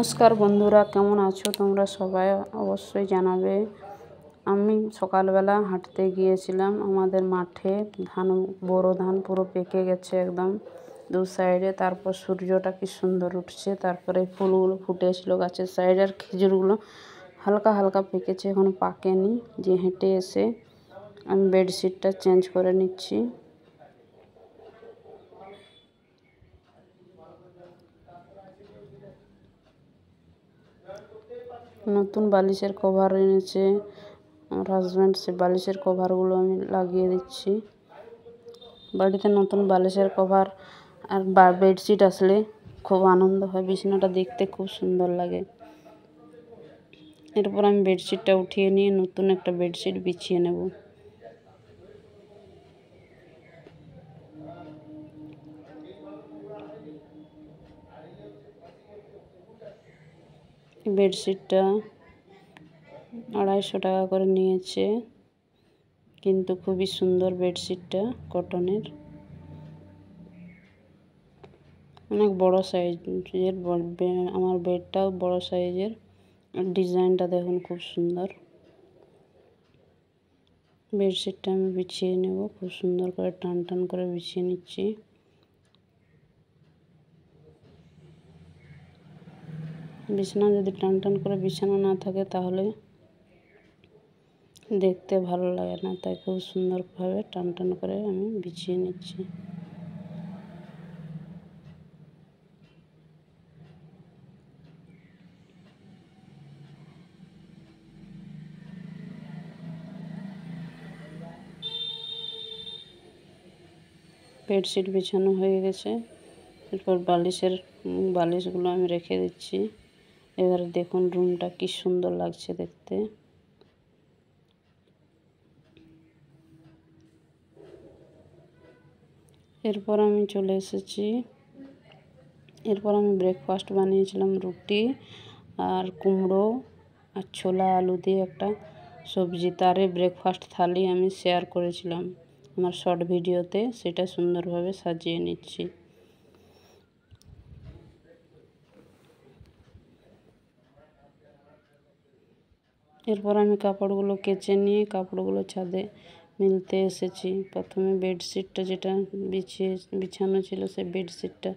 নমস্কার বন্ধুরা, কেমন আছো তোমরা সবাই? অবশ্যই জানাবে। আমি সকালবেলা হাঁটতে গিয়েছিলাম আমাদের মাঠে। বড় ধান পুরো পেকে গেছে একদম দু সাইডে। তারপর সূর্যটা কি সুন্দর উঠছে, তারপরে ফুলগুলো ফুটেছিল গাছের সাইডে, আর খেজুরগুলো হালকা হালকা পেকেছে, এখনো পাকেনি। যে হেঁটে এসে আমি বেডশিটটা চেঞ্জ করে নিচ্ছি। নতুন বালিশের কভার এনেছে আমার হাজব্যান্ড, সে বালিশের কভারগুলো আমি লাগিয়ে দিচ্ছি। বাড়িতে নতুন বালিশের কভার আর বেডশিট আসলে খুব আনন্দ হয়, বিছানাটা দেখতে খুব সুন্দর লাগে। এরপর আমি বেডশিটটা উঠিয়ে নিয়ে নতুন একটা বেডশিট বিছিয়ে নেব। বেডশিটটা 250 টাকা করে নিয়েছে, কিন্তু খুবই সুন্দর বেডশিটটা, কটনের। অনেক বড় সাইজের, আমার বেডটাও বড় সাইজের। ডিজাইনটা দেখুন খুব সুন্দর। বেডশিটটা আমি বিছিয়ে নেব, খুব সুন্দর করে টান টান করে বিছিয়ে নিচ্ছি। বিছানা যদি টান টান করে বিছানা না থাকে তাহলে দেখতে ভালো লাগে না, তাই খুব সুন্দরভাবে টান টান করে আমি বিছিয়ে নিচ্ছি। বেডশিট বিছানো হয়ে গেছে। এরপর বালিশগুলো আমি রেখে দিচ্ছি। এবারে দেখুন রুমটা কি সুন্দর লাগছে দেখতে। এরপর আমি চলে এসেছি। এরপর আমি ব্রেকফাস্ট বানিয়েছিলাম, রুটি আর কুমড়ো আর ছোলা আলু দিয়ে একটা সবজি। তারে ব্রেকফাস্ট থালি আমি শেয়ার করেছিলাম আমার শর্ট ভিডিওতে, সেটা সুন্দরভাবে সাজিয়ে নিচ্ছি। এরপর আমি কাপড়গুলো কেচে নিয়ে কাপড়গুলো ছাদে মেলতে এসেছি। প্রথমে বেডশিটটা যেটা বিছানো ছিল, সেই বেডশিটটা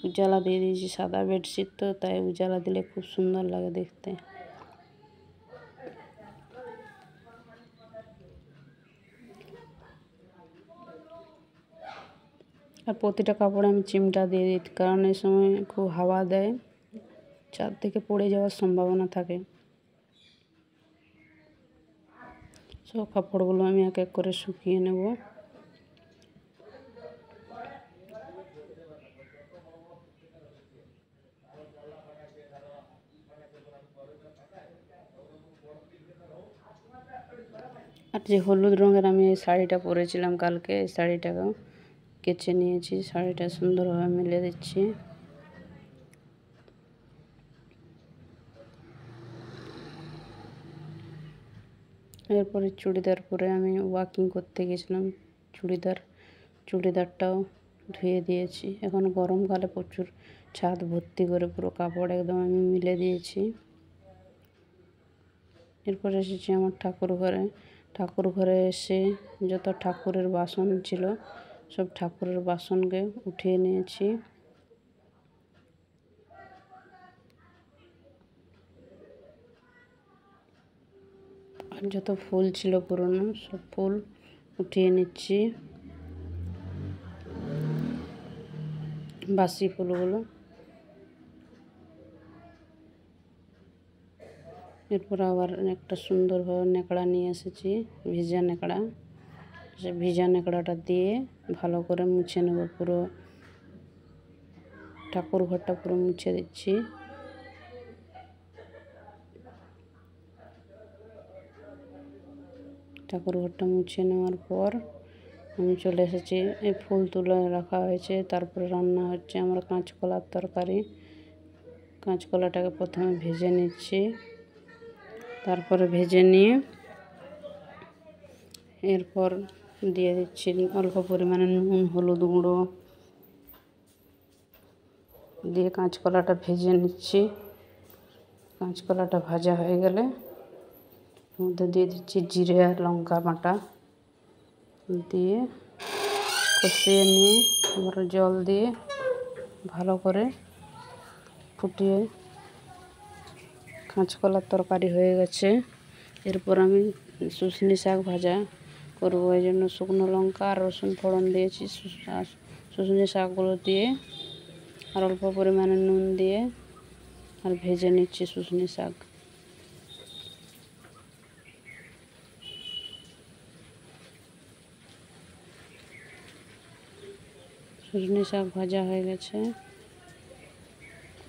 উজালা দিয়ে দিয়েছি। সাদা বেডশিট তো, তাই উজালা দিলে খুব সুন্দর লাগে দেখতে। আর প্রতিটা কাপড়ে আমি চিমটা দিয়ে দিই, কারণ এই সময় খুব হাওয়া দেয়, ছাদ থেকে পড়ে যাওয়ার সম্ভাবনা থাকে। সব কাপড়গুলো আমি এক এক করে শুকিয়ে নেব। আর যে হলুদ রঙের আমি এই শাড়িটা পরেছিলাম কালকে, এই শাড়িটাকেও কেচে নিয়েছি। শাড়িটা সুন্দরভাবে মেলে দিচ্ছি। এরপরে চুড়িদার পরে আমি ওয়াকিং করতে গেছিলাম। চুড়িদারটাও ধুয়ে দিয়েছি। এখন গরমকালে প্রচুর ছাদ ভর্তি করে পুরো কাপড় একদম আমি মিলে দিয়েছি। এরপর এসেছি আমার ঠাকুর ঘরে এসে যত ঠাকুরের বাসন ছিল সব ঠাকুরের বাসনকে উঠিয়ে নিয়েছি। আর যত ফুল ছিল পুরনো সব ফুল উঠিয়ে নিচ্ছি, বাসি ফুলগুলো। এরপর আবার একটা সুন্দরভাবে ন্যাকড়া নিয়ে এসেছি, ভিজা ন্যাকড়া। সে ভিজা ন্যাকড়াটা দিয়ে ভালো করে মুছে নেব। পুরো ঠাকুর ঘরটা পুরো মুছে দিচ্ছি। ঠাকুর ঘরটা মুছে নেওয়ার পর আমি চলে এসেছি। এই ফুল তুলে রাখা হয়েছে, তারপরে রান্না হচ্ছে আমার কাঁচকলার তরকারি। কাঁচকলাটাকে প্রথমে ভেজে নিচ্ছি, তারপরে ভেজে নিয়ে এরপর দিয়ে দিচ্ছি অল্প পরিমাণে নুন, হলুদ গুঁড়ো দিয়ে কাঁচকলাটা ভেজে নিচ্ছি। কাঁচকলাটা ভাজা হয়ে গেলে মধ্যে দিয়ে দিচ্ছি জিরে আর লঙ্কা বাটা, দিয়ে কষিয়ে নিয়ে আবার জল দিয়ে ভালো করে ফুটিয়ে কাঁচকলার তরকারি হয়ে গেছে। এরপর আমি শুশনি শাক ভাজা করবো, এই জন্য শুকনো লঙ্কা আর রসুন ফোড়ন দিয়েছি। শুশনি শাকগুলো দিয়ে আর অল্প পরিমাণে নুন দিয়ে আর ভেজে নিচ্ছি শুশনি শাক। শুশনি শাক ভাজা হয়ে গেছে।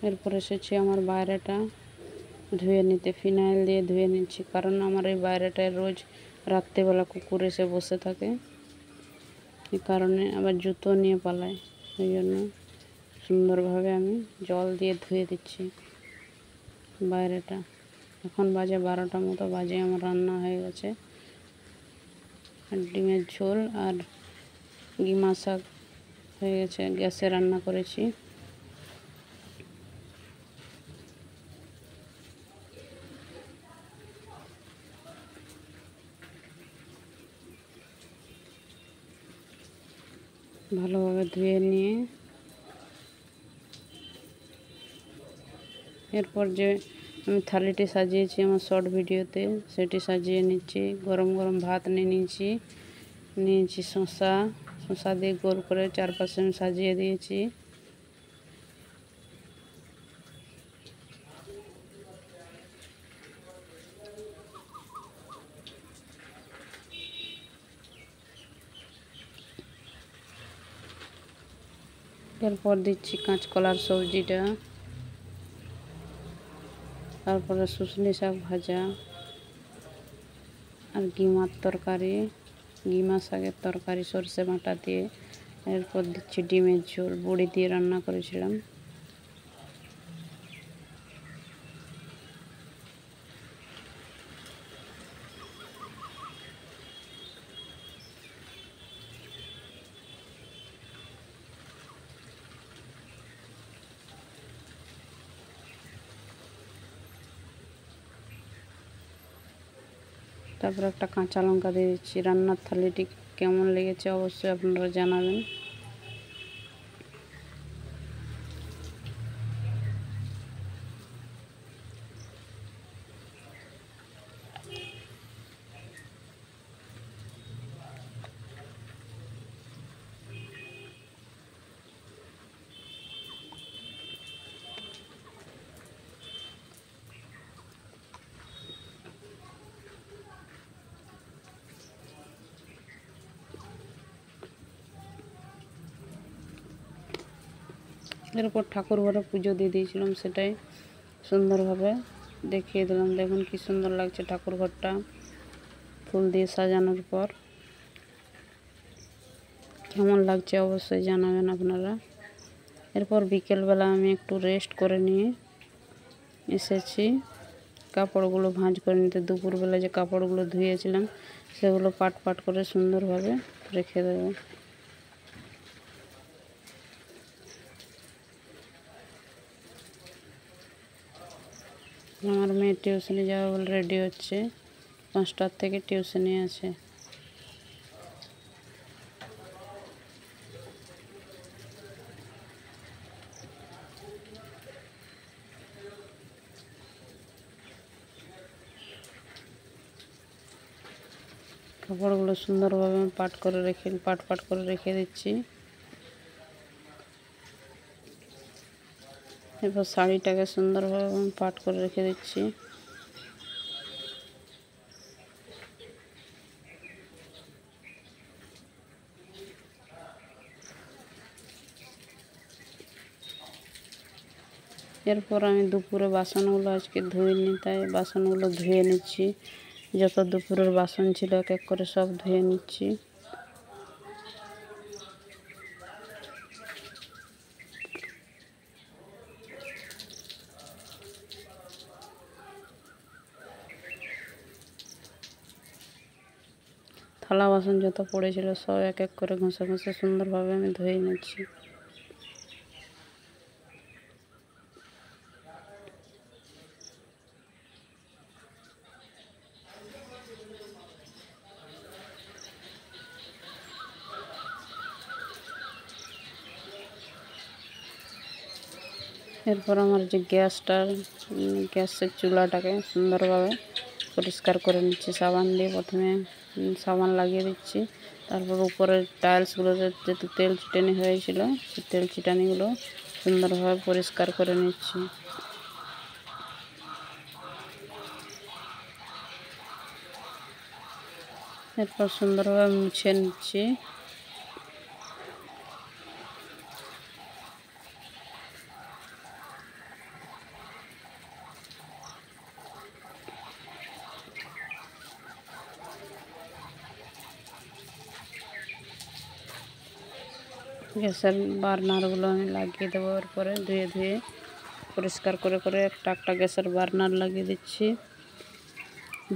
এরপর এসেছি আমার বাইরেটা ধুয়ে নিতে, ফিনাইল দিয়ে ধুয়ে নিচ্ছি, কারণ আমার এই বাইরেটায় রোজ রাত্রেবেলা কুকুর এসে বসে থাকে, এই কারণে আবার জুতো নিয়ে পালায়। সেই জন্য সুন্দরভাবে আমি জল দিয়ে ধুয়ে দিচ্ছি বাইরেটা। এখন বাজে 12টা মতো বাজে, আমার রান্না হয়ে গেছে। ডিমের ঝোল আর গিমা শাক হয়ে গেছে, গ্যাসে রান্না করেছি। ভালোভাবে ধুয়ে নিয়ে এরপর যে আমি থালিটি সাজিয়েছি আমার শর্ট ভিডিওতে, সেটি সাজিয়ে নিচ্ছি। গরম গরম ভাত নিয়েছি শসা দিয়ে গোল করে চারপাশে আমি সাজিয়ে দিয়েছি। এরপর দিচ্ছি কাঁচকলার সবজিটা, তারপরে শুশনি শাক ভাজা আর গিমা শাকের তরকারি সরষে বাটা দিয়ে। এরপর দিচ্ছি ডিমের ঝোল, বড়ি দিয়ে রান্না করেছিলাম। তারপর একটা কাঁচা লঙ্কা দিয়ে দিচ্ছি। রান্নার থালিটি কেমন লেগেছে অবশ্যই আপনারা জানাবেন। এরপর ঠাকুর ঘরে পুজো দিয়ে দিয়েছিলাম, সেটাই সুন্দরভাবে দেখিয়ে দিলাম। দেখুন কি সুন্দর লাগছে ঠাকুর ঘরটা ফুল দিয়ে সাজানোর পর। কেমন লাগছে অবশ্যই জানাবেন আপনারা। এরপর বিকেলবেলা আমি একটু রেস্ট করে নিয়ে এসেছি কাপড়গুলো ভাঁজ করে নিতে। দুপুরবেলা যে কাপড়গুলো ধুয়েছিলাম সেগুলো পাট করে সুন্দরভাবে রেখে দেবো। আমার মেয়ে টিউশনে যাবে বলে রেডি হচ্ছে, 5টার থেকে টিউশনে আছে। কাপড়গুলো সুন্দরভাবে পাট করে রেখে দিচ্ছি। এরপর শাড়িটাকে সুন্দরভাবে পাট করে রেখে দিচ্ছি। এরপর আমি দুপুরে বাসনগুলো আজকে ধুইনি, তাই বাসনগুলো ধুয়ে নিচ্ছি। যত দুপুরের বাসন ছিল এক এক করে সব ধুয়ে নিচ্ছি। থালা বাসন যত পড়েছিল সব এক এক করে ঘষে সুন্দরভাবে আমি ধুয়ে নিচ্ছি। এরপর আমার যে গ্যাসের চুলাটাকে সুন্দরভাবে পরিষ্কার করে নিচ্ছি সাবান দিয়ে। প্রথমে সাবান লাগিয়ে দিচ্ছি, তারপর উপরের টাইলসগুলোতে যেহেতু তেল চিটানি হয়েছিল সেই তেল চিটানিগুলো সুন্দরভাবে পরিষ্কার করে নিচ্ছি। এরপর সুন্দরভাবে মুছে নিচ্ছি। গ্যাসের বার্নারগুলো আমি লাগিয়ে দেবো। এরপরে ধুয়ে পরিষ্কার করে একটা গ্যাসের বার্নার লাগিয়ে দিচ্ছি।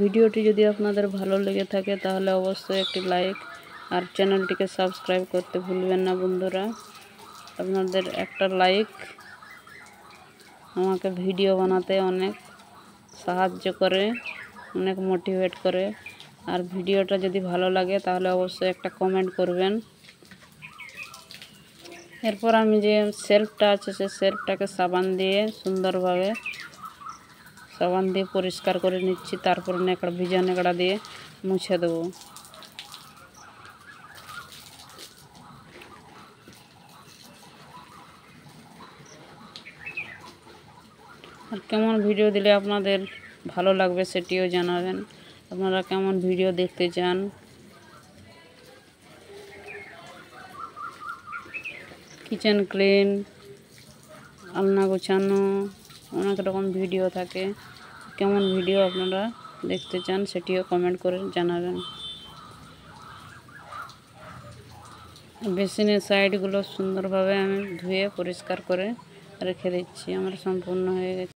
ভিডিওটি যদি আপনাদের ভালো লেগে থাকে তাহলে অবশ্যই একটি লাইক আর চ্যানেলটিকে সাবস্ক্রাইব করতে ভুলবেন না বন্ধুরা। আপনাদের একটা লাইক আমাকে ভিডিও বানাতে অনেক সাহায্য করে, অনেক মোটিভেট করে। আর ভিডিওটা যদি ভালো লাগে তাহলে অবশ্যই একটা কমেন্ট করবেন। এরপর আমি যে শেলফটা আছে সে শেলফটাকে সাবান দিয়ে সুন্দরভাবে পরিষ্কার করে নিচ্ছি। তারপর ভিজা নেকড়া দিয়ে মুছে দেবো। আর কেমন ভিডিও দিলে আপনাদের ভালো লাগবে সেটিও জানাবেন। আপনারা কেমন ভিডিও দেখতে চান। কিচেন ক্লিন, আলনা গোছানো, অনেক রকম ভিডিও থাকে। কেমন ভিডিও আপনারা দেখতে চান সেটিও কমেন্ট করে জানাবেন। বেসিনের সাইডগুলো সুন্দরভাবে আমি ধুয়ে পরিষ্কার করে রেখে দিচ্ছি। আমার সম্পূর্ণ হয়ে গেছে।